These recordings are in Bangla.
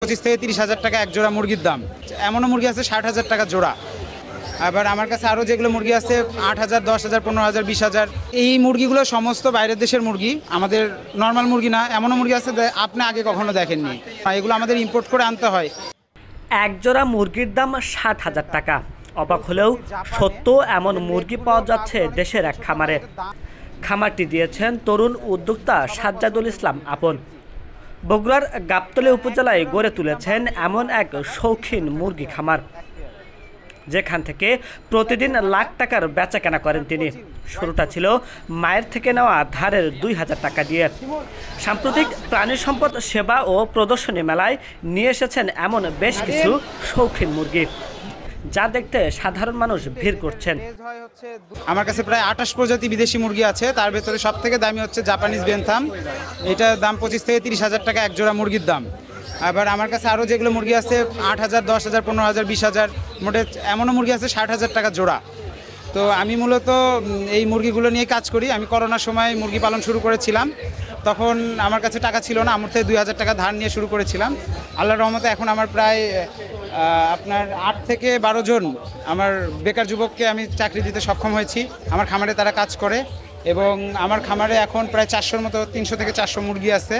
25 থেকে 30,000 টাকা এক জোড়া মুরগির দাম। এমনও মুরগি আছে 60,000 টাকা জোড়া। আবার আমার কাছে আরও যেগুলো মুরগি আছে 8,000, 10,000, 15,000, 20,000। এই মুরগিগুলো সমস্ত বাইরের দেশের মুরগি, আমাদের নর্মাল মুরগি না। এমনও মুরগি আছে আপনি আগে কখনো দেখেননি, এগুলো আমাদের ইম্পোর্ট করে আনতে হয়। এক জোড়া মুরগির দাম 60,000 টাকা। অবাক হলেও সত্য, এমন মুরগি পাওয়া যাচ্ছে দেশের এক খামারে। খামারটি দিয়েছেন তরুণ উদ্যোক্তা সাজ্জাদুল ইসলাম আপন। বগুড়ার গাবতলী উপজেলায় গড়ে তুলেছেন এমন এক শৌখিন মুরগি খামার, যেখান থেকে প্রতিদিন লাখ টাকার বেচা কেনা করেন তিনি। শুরুটা ছিল মায়ের থেকে নেওয়া ধারের 2,000 টাকা দিয়ে। সাম্প্রতিক প্রাণী সম্পদ সেবা ও প্রদর্শনী মেলায় নিয়ে এসেছেন এমন বেশ কিছু শৌখিন মুরগি, যা দেখতে সাধারণ মানুষ ভিড় করছেন। আমার কাছে প্রায় 28 প্রজাতি বিদেশি মুরগি আছে। তার ভেতরে সব থেকে দামি হচ্ছে জাপানিজ বেনথাম। এটার দাম 25 থেকে 30,000 টাকা এক জোড়া মুরগির দাম। আবার আমার কাছে আরও যেগুলো মুরগি আছে 8,000, 10,000, 15,000, 20,000। মোটে এমনও মুরগি আছে 60,000 টাকা জোড়া। তো আমি মূলত এই মুরগিগুলো নিয়ে কাজ করি। আমি করোনার সময় মুরগি পালন শুরু করেছিলাম। তখন আমার কাছে টাকা ছিল না, আমার থেকে 2,000 টাকা ধার নিয়ে শুরু করেছিলাম। আল্লাহর রহমতে এখন আমার প্রায় আপনার 8 থেকে 12 জন আমার বেকার যুবককে আমি চাকরি দিতে সক্ষম হয়েছি। আমার খামারে তারা কাজ করে এবং আমার খামারে এখন প্রায় 400-র মতো, 300 থেকে 400 মুরগি আছে,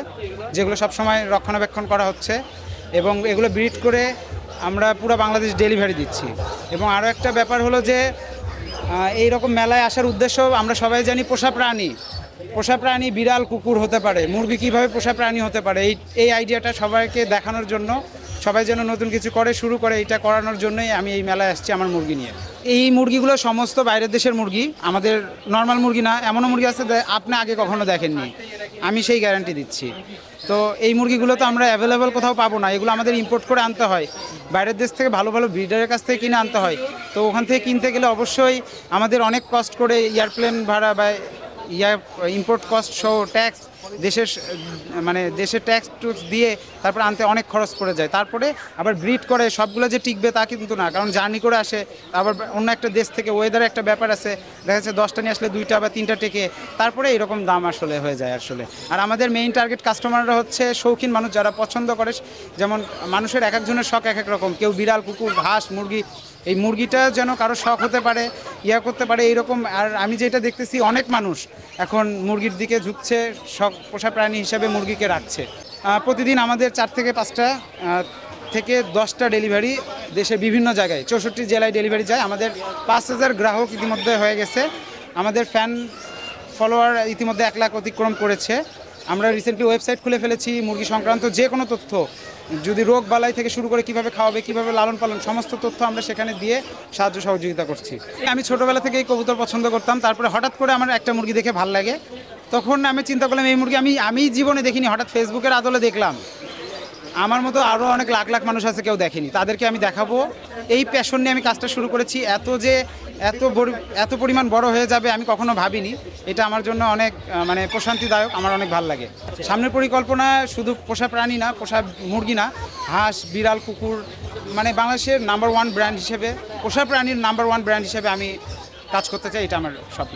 যেগুলো সবসময় রক্ষণাবেক্ষণ করা হচ্ছে এবং এগুলো ব্রিড করে আমরা পুরো বাংলাদেশ ডেলিভারি দিচ্ছি। এবং আরও একটা ব্যাপার হলো যে এই রকম মেলায় আসার উদ্দেশ্য, আমরা সবাই জানি পোষা প্রাণী বিড়াল, কুকুর হতে পারে, মুরগি কীভাবে পোষা প্রাণী হতে পারে, এই আইডিয়াটা সবাইকে দেখানোর জন্য, সবাই যেন নতুন কিছু শুরু করে, এটা করানোর জন্যই আমি এই মেলায় আসছি আমার মুরগি নিয়ে। এই মুরগিগুলো সমস্ত বাইরের দেশের মুরগি, আমাদের নর্মাল মুরগি না। এমনও মুরগি আছে আপনি আগে কখনো দেখেননি, আমি সেই গ্যারান্টি দিচ্ছি। তো এই মুরগিগুলো তো আমরা অ্যাভেলেবেল কোথাও পাবো না, এগুলো আমাদের ইম্পোর্ট করে আনতে হয়। বাইরের দেশ থেকে ভালো ভালো ব্রিডারের কাছ থেকে কিনে আনতে হয়। তো ওখান থেকে কিনতে গেলে অবশ্যই আমাদের অনেক কস্ট করে এয়ারপ্লেন ভাড়া বা ইম্পোর্ট কস্ট সহ ট্যাক্স, দেশের ট্যাক্স টুক্স দিয়ে তারপরে আনতে অনেক খরচ পড়ে যায়। তারপরে আবার ব্রিড করে সবগুলো যে টিকবে তা কিন্তু না, কারণ জার্নি করে আসে, আবার অন্য একটা দেশ থেকে ওয়েদারে একটা ব্যাপার আছে, দেখা যাচ্ছে 10টা নিয়ে আসলে 2টা বা 3টা টেকে, তারপরে এরকম দাম আসলে হয়ে যায় আসলে। আর আমাদের মেইন টার্গেট কাস্টমাররা হচ্ছে শৌখিন মানুষ, যারা পছন্দ করে। যেমন মানুষের এক একজনের শখ এক এক রকম, কেউ বিড়াল, কুকুর, হাঁস, মুরগি। এই মুরগিটা যেন কারো শখ হতে পারে, করতে পারে এইরকম। আর আমি যেটা দেখতেছি, অনেক মানুষ এখন মুরগির দিকে ঝুঁকছে, শখ পোষা প্রাণী হিসাবে মুরগিকে রাখছে। প্রতিদিন আমাদের 4 থেকে 5টা থেকে 10টা ডেলিভারি দেশের বিভিন্ন জায়গায়, 64 জেলায় ডেলিভারি যায়। আমাদের 5,000 গ্রাহক ইতিমধ্যে হয়ে গেছে। আমাদের ফ্যান ফলোয়ার ইতিমধ্যে 1 লাখ অতিক্রম করেছে। আমরা রিসেন্টলি ওয়েবসাইট খুলে ফেলেছি। মুরগি সংক্রান্ত যে কোনো তথ্য, যদি রোগ বালাই থেকে শুরু করে কীভাবে খাওয়াবে, কীভাবে লালন পালন, সমস্ত তথ্য আমরা সেখানে দিয়ে সাহায্য সহযোগিতা করছি। আমি ছোটোবেলা থেকেই কবুতর পছন্দ করতাম। তারপরে হঠাৎ করে আমার একটা মুরগি দেখে ভালো লাগে, তখন আমি চিন্তা করলাম এই মুরগি আমি জীবনে দেখিনি, হঠাৎ ফেসবুকের আদলে দেখলাম। আমার মতো আরও অনেক লাখ লাখ মানুষ আছে, কেউ দেখেনি, তাদেরকে আমি দেখাবো। এই প্যাশন নিয়ে আমি কাজটা শুরু করেছি। এত পরিমাণ বড় হয়ে যাবে আমি কখনো ভাবিনি। এটা আমার জন্য অনেক প্রশান্তিদায়ক, আমার অনেক ভালো লাগে। সামনের পরিকল্পনা শুধু পোষা প্রাণী না, পোষা মুরগি না, হাঁস, বিড়াল, কুকুর, বাংলাদেশের নাম্বার 1 ব্র্যান্ড হিসেবে, পোষা প্রাণীর নাম্বার 1 ব্র্যান্ড হিসেবে আমি কাজ করতে চাই। এটা আমার স্বপ্ন।